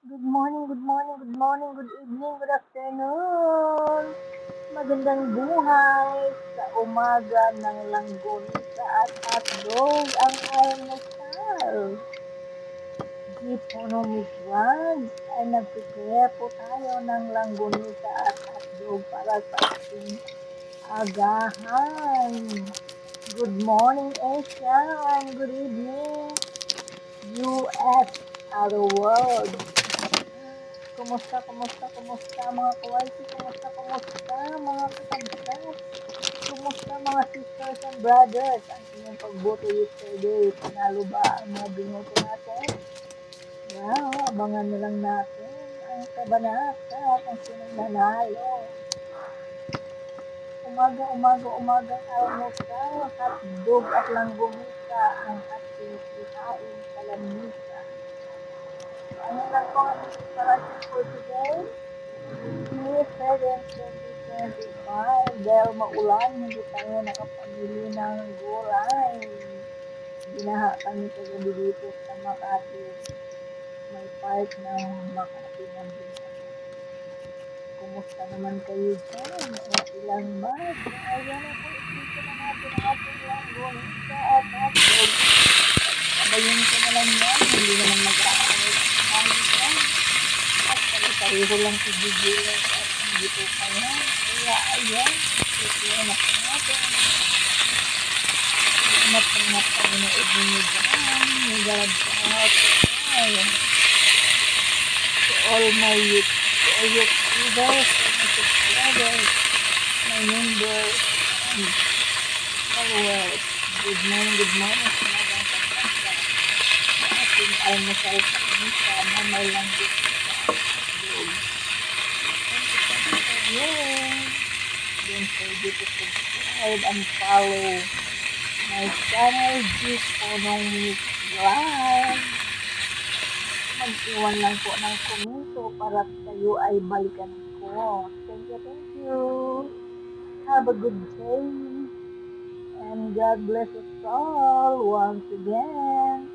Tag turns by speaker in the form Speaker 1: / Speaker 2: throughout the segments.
Speaker 1: Good morning, good morning, good morning, good evening, good afternoon. Magandang buhay sa umaga ng langgonisa at hotdog ang almusal. Economic Vlogs ay nag-prepare po tayo ng langgonisa at hotdog para sa ating agahan. Good morning, Asia, and good evening, US, other world. Kumusta mga kawaisi? Kumusta mga kakabsat? Kumusta mga sisters and brothers? Ang inyong pagboto yesterday, panalo ba ang mga binoto natin? Wow, abangan na lang natin ang kabanata kung sinong nanalo. Umagang almusal, hotdog at langgumisa ang ating ihain sa lamisa. Ano lang po ang preparation for today? May 2025 dahil maulan, hindi tayo nakapamili ng gulay. Binaha kami kagabi dito sa Makati. May part ng Makati na binaha. Kumusta naman kayo dyan? Okay lang ba? So, ayan na po, isipin na natin ang ating langgonisa at hotdog. Sabayin ko na lang yan, hindi naman mag-aaral sa hangin yan. At pareho lang igigilan at hindi po kaya. Kaya ayan, ito na po natin. Salamat sa panonood ninyo dyan. Nagad sa atin. To all my youth, to all youth leaders, to my subscribers, my members, and followers. Good morning, sinagang pagkasa. Sa ating almusal sa kanisa na may langgit sa loob. Yay! Don't forget to subscribe and follow my channel, Economic Vlog. Mag-iwan lang po ng komento para kayo ay balikan ko. Thank you. Have a good day. And God bless us all once again.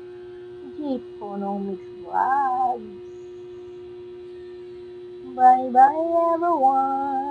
Speaker 1: Economics Vlog. Bye bye everyone.